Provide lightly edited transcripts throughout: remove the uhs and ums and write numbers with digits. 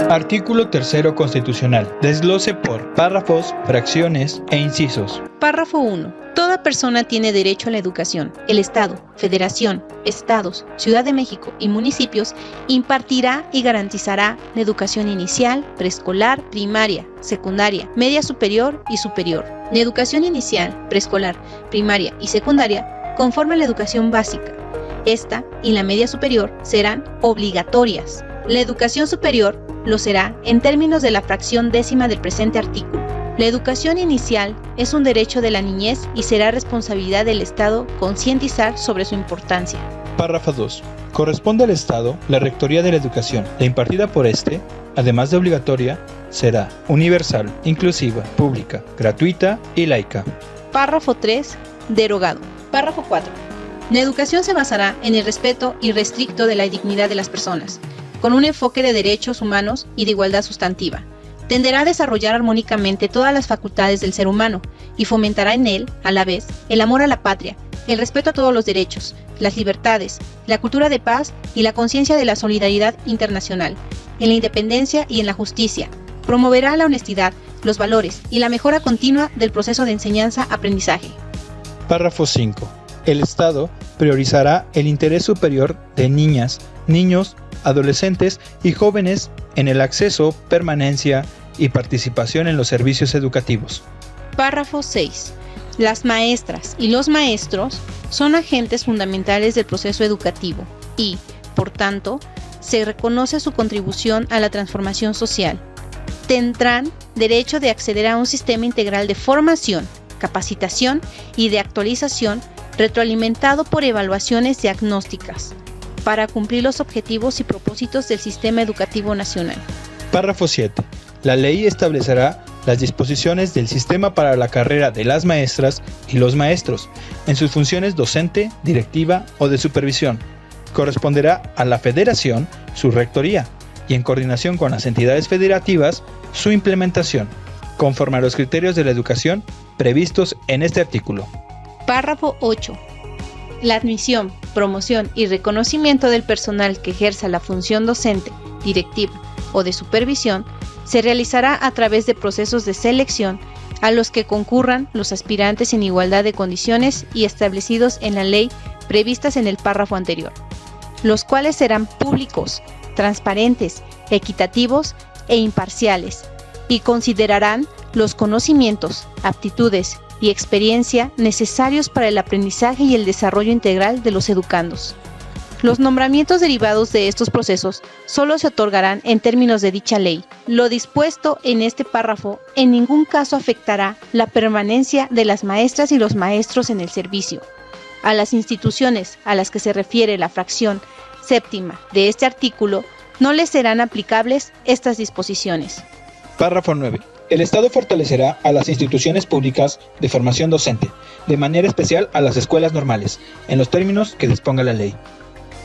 Artículo 3 constitucional. Desglose por párrafos, fracciones e incisos. Párrafo 1. Toda persona tiene derecho a la educación. El Estado, Federación, Estados, Ciudad de México y municipios impartirá y garantizará la educación inicial, preescolar, primaria, secundaria, media superior y superior. La educación inicial, preescolar, primaria y secundaria conforme a la educación básica. Esta y la media superior serán obligatorias. La educación superior lo será en términos de la fracción 10ª del presente artículo. La educación inicial es un derecho de la niñez y será responsabilidad del Estado concientizar sobre su importancia. Párrafo 2. Corresponde al Estado la rectoría de la educación. La impartida por este, además de obligatoria, será universal, inclusiva, pública, gratuita y laica. Párrafo 3. Derogado. Párrafo 4. La educación se basará en el respeto irrestricto de la dignidad de las personas, con un enfoque de derechos humanos y de igualdad sustantiva. Tenderá a desarrollar armónicamente todas las facultades del ser humano y fomentará en él, a la vez, el amor a la patria, el respeto a todos los derechos, las libertades, la cultura de paz y la conciencia de la solidaridad internacional, en la independencia y en la justicia. Promoverá la honestidad, los valores y la mejora continua del proceso de enseñanza-aprendizaje. Párrafo 5. El Estado priorizará el interés superior de niñas, niños, adolescentes y jóvenes en el acceso, permanencia y participación en los servicios educativos. Párrafo 6. Las maestras y los maestros son agentes fundamentales del proceso educativo y, por tanto, se reconoce su contribución a la transformación social. Tendrán derecho de acceder a un sistema integral de formación, capacitación y de actualización retroalimentado por evaluaciones diagnósticas, para cumplir los objetivos y propósitos del sistema educativo nacional. Párrafo 7. La ley establecerá las disposiciones del sistema para la carrera de las maestras y los maestros, en sus funciones docente, directiva o de supervisión. Corresponderá a la Federación su rectoría y en coordinación con las entidades federativas su implementación, conforme a los criterios de la educación previstos en este artículo. Párrafo 8. La admisión, promoción y reconocimiento del personal que ejerza la función docente, directiva o de supervisión se realizará a través de procesos de selección a los que concurran los aspirantes en igualdad de condiciones y establecidos en la ley previstas en el párrafo anterior, los cuales serán públicos, transparentes, equitativos e imparciales y considerarán los conocimientos, aptitudes y experiencia necesarios para el aprendizaje y el desarrollo integral de los educandos. Los nombramientos derivados de estos procesos solo se otorgarán en términos de dicha ley. Lo dispuesto en este párrafo en ningún caso afectará la permanencia de las maestras y los maestros en el servicio. A las instituciones a las que se refiere la fracción 7ª de este artículo no les serán aplicables estas disposiciones. Párrafo 9. El Estado fortalecerá a las instituciones públicas de formación docente, de manera especial a las escuelas normales, en los términos que disponga la ley.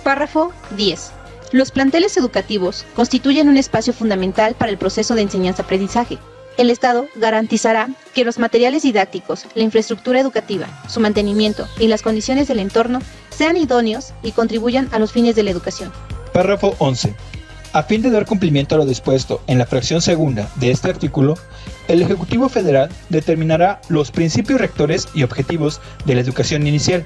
Párrafo 10. Los planteles educativos constituyen un espacio fundamental para el proceso de enseñanza-aprendizaje. El Estado garantizará que los materiales didácticos, la infraestructura educativa, su mantenimiento y las condiciones del entorno sean idóneos y contribuyan a los fines de la educación. Párrafo 11. A fin de dar cumplimiento a lo dispuesto en la fracción 2ª de este artículo, el Ejecutivo Federal determinará los principios rectores y objetivos de la educación inicial,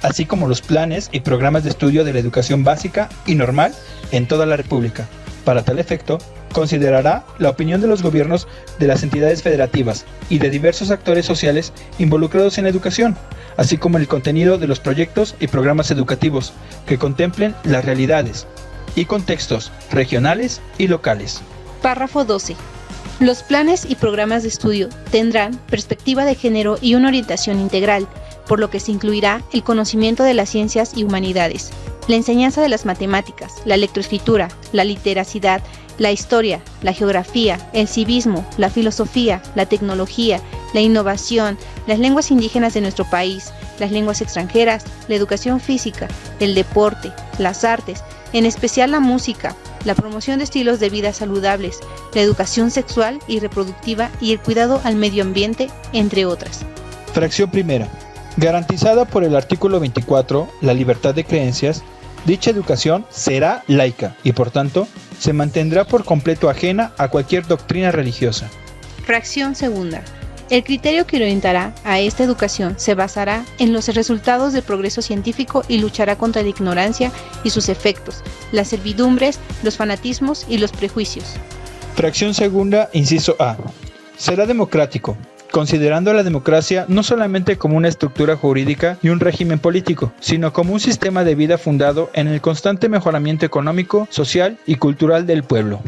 así como los planes y programas de estudio de la educación básica y normal en toda la República. Para tal efecto, considerará la opinión de los gobiernos de las entidades federativas y de diversos actores sociales involucrados en la educación, así como el contenido de los proyectos y programas educativos que contemplen las realidades y contextos regionales y locales. Párrafo 12. Los planes y programas de estudio tendrán perspectiva de género y una orientación integral, por lo que se incluirá el conocimiento de las ciencias y humanidades, la enseñanza de las matemáticas, la lectoescritura, la literacidad, la historia, la geografía, el civismo, la filosofía, la tecnología, la innovación, las lenguas indígenas de nuestro país, las lenguas extranjeras, la educación física, el deporte, las artes, en especial la música, la promoción de estilos de vida saludables, la educación sexual y reproductiva y el cuidado al medio ambiente, entre otras. Fracción 1. Garantizada por el artículo 24 la libertad de creencias, dicha educación será laica y por tanto se mantendrá por completo ajena a cualquier doctrina religiosa. Fracción segunda. El criterio que orientará a esta educación se basará en los resultados del progreso científico y luchará contra la ignorancia y sus efectos, las servidumbres, los fanatismos y los prejuicios. Fracción segunda, inciso A. Será democrático, considerando a la democracia no solamente como una estructura jurídica y un régimen político, sino como un sistema de vida fundado en el constante mejoramiento económico, social y cultural del pueblo.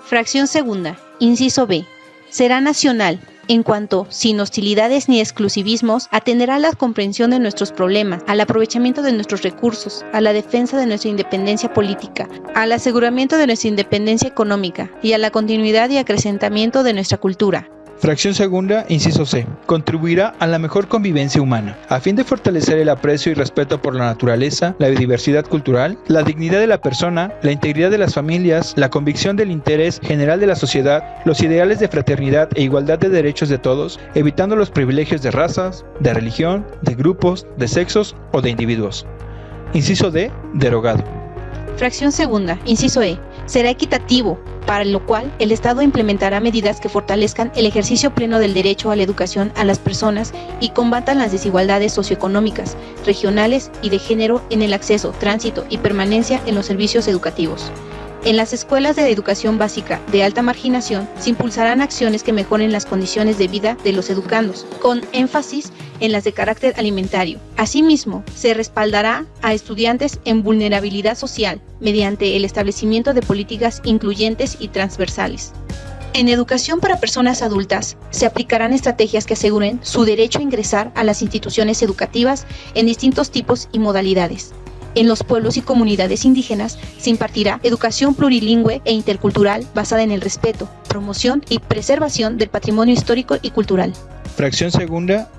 Fracción segunda, inciso B. Será nacional, en cuanto, sin hostilidades ni exclusivismos, atenderá a la comprensión de nuestros problemas, al aprovechamiento de nuestros recursos, a la defensa de nuestra independencia política, al aseguramiento de nuestra independencia económica y a la continuidad y acrecentamiento de nuestra cultura. Fracción segunda, inciso C. Contribuirá a la mejor convivencia humana, a fin de fortalecer el aprecio y respeto por la naturaleza, la biodiversidad cultural, la dignidad de la persona, la integridad de las familias, la convicción del interés general de la sociedad, los ideales de fraternidad e igualdad de derechos de todos, evitando los privilegios de razas, de religión, de grupos, de sexos o de individuos. Inciso D, derogado. Fracción segunda, inciso E. Será equitativo, para lo cual el Estado implementará medidas que fortalezcan el ejercicio pleno del derecho a la educación a las personas y combatan las desigualdades socioeconómicas, regionales y de género en el acceso, tránsito y permanencia en los servicios educativos. En las escuelas de educación básica de alta marginación se impulsarán acciones que mejoren las condiciones de vida de los educandos, con énfasis en las de carácter alimentario. Asimismo, se respaldará a estudiantes en vulnerabilidad social mediante el establecimiento de políticas incluyentes y transversales. En educación para personas adultas, se aplicarán estrategias que aseguren su derecho a ingresar a las instituciones educativas en distintos tipos y modalidades. En los pueblos y comunidades indígenas se impartirá educación plurilingüe e intercultural basada en el respeto, promoción y preservación del patrimonio histórico y cultural. Fracción segunda,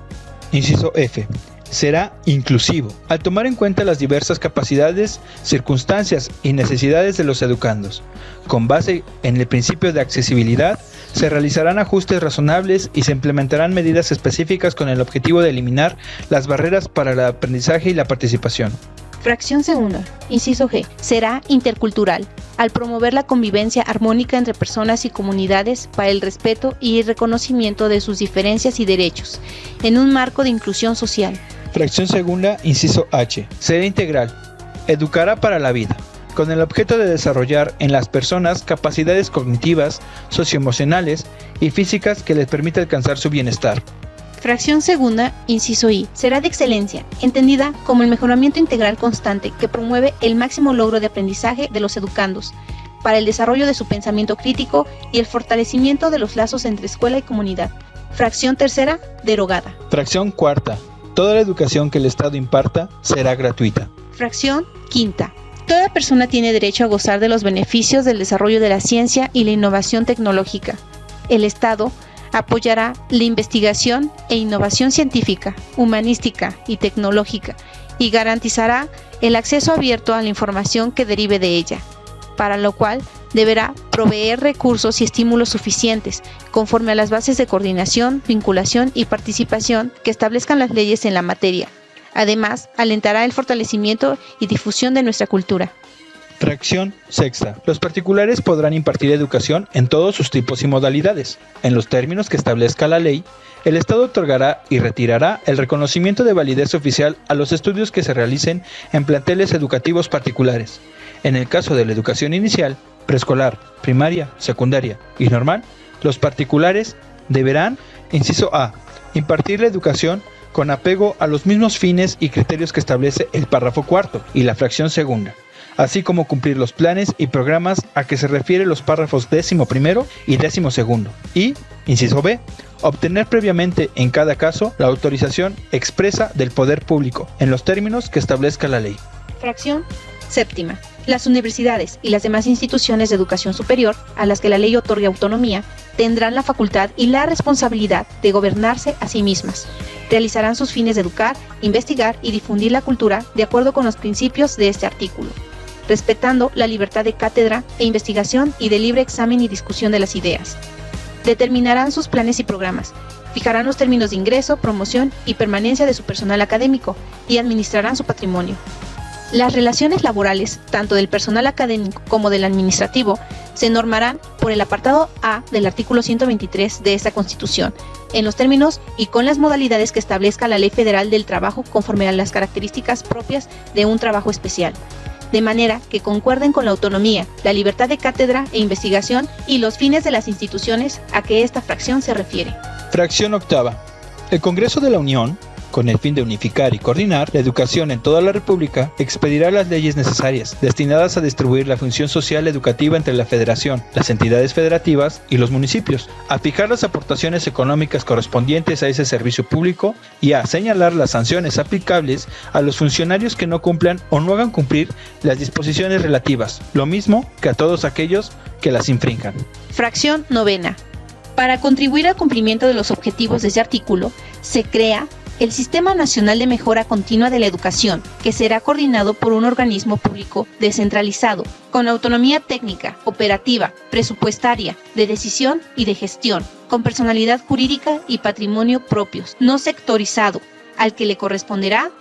inciso F. Será inclusivo, al tomar en cuenta las diversas capacidades, circunstancias y necesidades de los educandos. Con base en el principio de accesibilidad, se realizarán ajustes razonables y se implementarán medidas específicas con el objetivo de eliminar las barreras para el aprendizaje y la participación. Fracción segunda, inciso G. Será intercultural, al promover la convivencia armónica entre personas y comunidades para el respeto y el reconocimiento de sus diferencias y derechos, en un marco de inclusión social. Fracción segunda, inciso H. Será integral. Educará para la vida, con el objeto de desarrollar en las personas capacidades cognitivas, socioemocionales y físicas que les permita alcanzar su bienestar. Fracción segunda, inciso I. Será de excelencia, entendida como el mejoramiento integral constante que promueve el máximo logro de aprendizaje de los educandos, para el desarrollo de su pensamiento crítico y el fortalecimiento de los lazos entre escuela y comunidad. Fracción tercera, derogada. Fracción cuarta. Toda la educación que el Estado imparta será gratuita. Fracción quinta. Toda persona tiene derecho a gozar de los beneficios del desarrollo de la ciencia y la innovación tecnológica. El Estado apoyará la investigación e innovación científica, humanística y tecnológica y garantizará el acceso abierto a la información que derive de ella, para lo cual deberá proveer recursos y estímulos suficientes conforme a las bases de coordinación, vinculación y participación que establezcan las leyes en la materia. Además, alentará el fortalecimiento y difusión de nuestra cultura. Fracción sexta. Los particulares podrán impartir educación en todos sus tipos y modalidades. En los términos que establezca la ley, el Estado otorgará y retirará el reconocimiento de validez oficial a los estudios que se realicen en planteles educativos particulares. En el caso de la educación inicial, preescolar, primaria, secundaria y normal, los particulares deberán, inciso A, impartir la educación con apego a los mismos fines y criterios que establece el párrafo cuarto y la fracción segunda, así como cumplir los planes y programas a que se refieren los párrafos 11º y 12º. Y, inciso B, obtener previamente en cada caso la autorización expresa del poder público en los términos que establezca la ley. Fracción séptima. Las universidades y las demás instituciones de educación superior, a las que la ley otorgue autonomía, tendrán la facultad y la responsabilidad de gobernarse a sí mismas. Realizarán sus fines de educar, investigar y difundir la cultura de acuerdo con los principios de este artículo, respetando la libertad de cátedra e investigación y de libre examen y discusión de las ideas. Determinarán sus planes y programas, fijarán los términos de ingreso, promoción y permanencia de su personal académico y administrarán su patrimonio. Las relaciones laborales, tanto del personal académico como del administrativo, se normarán por el apartado A del artículo 123 de esta Constitución, en los términos y con las modalidades que establezca la Ley Federal del Trabajo conforme a las características propias de un trabajo especial, de manera que concuerden con la autonomía, la libertad de cátedra e investigación y los fines de las instituciones a que esta fracción se refiere. Fracción octava. El Congreso de la Unión, con el fin de unificar y coordinar la educación en toda la República, expedirá las leyes necesarias, destinadas a distribuir la función social educativa entre la Federación, las entidades federativas y los municipios, a fijar las aportaciones económicas correspondientes a ese servicio público y a señalar las sanciones aplicables a los funcionarios que no cumplan o no hagan cumplir las disposiciones relativas, lo mismo que a todos aquellos que las infrinjan. Fracción novena. Para contribuir al cumplimiento de los objetivos de este artículo, se crea el Sistema Nacional de Mejora Continua de la Educación, que será coordinado por un organismo público descentralizado, con autonomía técnica, operativa, presupuestaria, de decisión y de gestión, con personalidad jurídica y patrimonio propios, no sectorizado, al que le corresponderá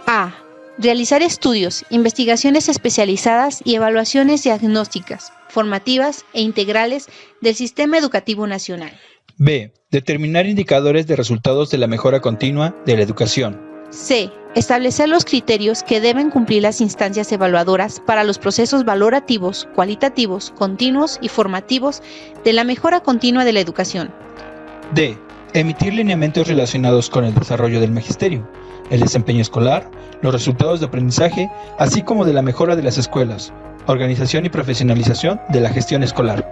a. Realizar estudios, investigaciones especializadas y evaluaciones diagnósticas, formativas e integrales del sistema educativo nacional. B. Determinar indicadores de resultados de la mejora continua de la educación. C. Establecer los criterios que deben cumplir las instancias evaluadoras para los procesos valorativos, cualitativos, continuos y formativos de la mejora continua de la educación. D. Emitir lineamientos relacionados con el desarrollo del magisterio, el desempeño escolar, los resultados de aprendizaje, así como de la mejora de las escuelas, organización y profesionalización de la gestión escolar.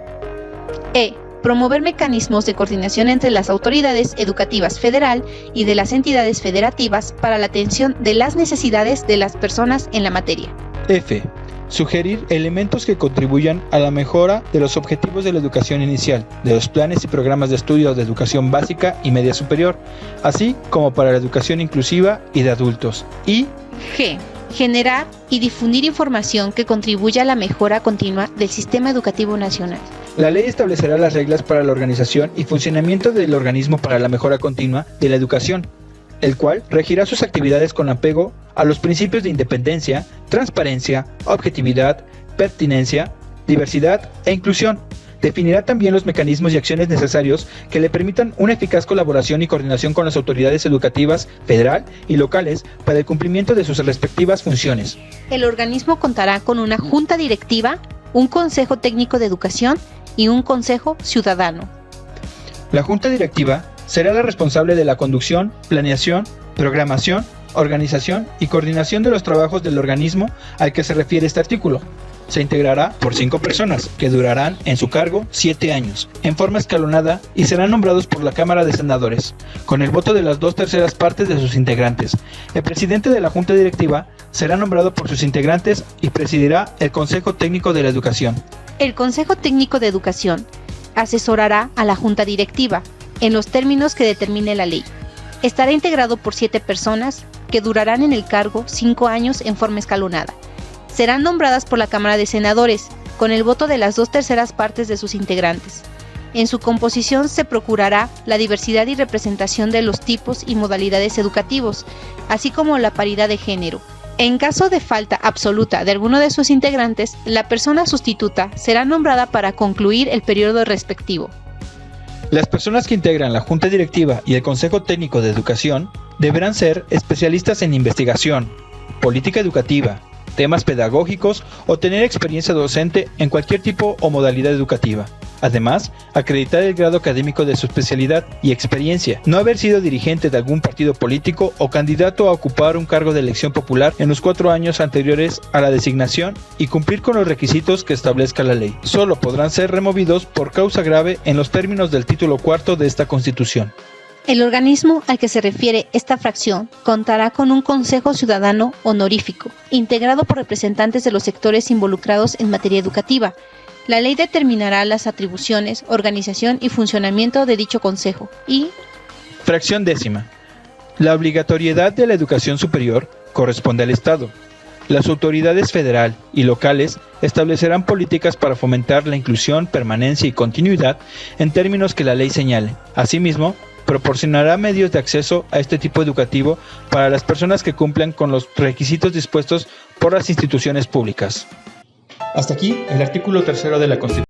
E. Promover mecanismos de coordinación entre las autoridades educativas federal y de las entidades federativas para la atención de las necesidades de las personas en la materia. F. Sugerir elementos que contribuyan a la mejora de los objetivos de la educación inicial, de los planes y programas de estudio de educación básica y media superior, así como para la educación inclusiva y de adultos. Y G. Generar y difundir información que contribuya a la mejora continua del sistema educativo nacional. La ley establecerá las reglas para la organización y funcionamiento del organismo para la mejora continua de la educación, el cual regirá sus actividades con apego a los principios de independencia, transparencia, objetividad, pertinencia, diversidad e inclusión. Definirá también los mecanismos y acciones necesarios que le permitan una eficaz colaboración y coordinación con las autoridades educativas federal y locales para el cumplimiento de sus respectivas funciones. El organismo contará con una junta directiva, un consejo técnico de educación y un consejo ciudadano. La junta directiva será la responsable de la conducción, planeación, programación, organización y coordinación de los trabajos del organismo al que se refiere este artículo. Se integrará por 5 personas, que durarán en su cargo 7 años, en forma escalonada, y serán nombrados por la Cámara de Senadores, con el voto de las 2/3 partes de sus integrantes. El presidente de la Junta Directiva será nombrado por sus integrantes y presidirá el Consejo Técnico de la Educación. El Consejo Técnico de Educación asesorará a la Junta Directiva en los términos que determine la ley. Estará integrado por 7 personas que durarán en el cargo 5 años en forma escalonada. Serán nombradas por la Cámara de Senadores, con el voto de las 2/3 partes de sus integrantes. En su composición se procurará la diversidad y representación de los tipos y modalidades educativos, así como la paridad de género. En caso de falta absoluta de alguno de sus integrantes, la persona sustituta será nombrada para concluir el periodo respectivo. Las personas que integran la Junta Directiva y el Consejo Técnico de Educación deberán ser especialistas en investigación, política educativa, temas pedagógicos o tener experiencia docente en cualquier tipo o modalidad educativa. Además, acreditar el grado académico de su especialidad y experiencia, no haber sido dirigente de algún partido político o candidato a ocupar un cargo de elección popular en los 4 años anteriores a la designación y cumplir con los requisitos que establezca la ley. Solo podrán ser removidos por causa grave en los términos del título 4 de esta Constitución. El organismo al que se refiere esta fracción contará con un Consejo Ciudadano honorífico, integrado por representantes de los sectores involucrados en materia educativa. La ley determinará las atribuciones, organización y funcionamiento de dicho consejo. Y Fracción décima. La obligatoriedad de la educación superior corresponde al Estado. Las autoridades federal y locales establecerán políticas para fomentar la inclusión, permanencia y continuidad en términos que la ley señale. Asimismo, proporcionará medios de acceso a este tipo educativo para las personas que cumplan con los requisitos dispuestos por las instituciones públicas. Hasta aquí el artículo 3 de la Constitución.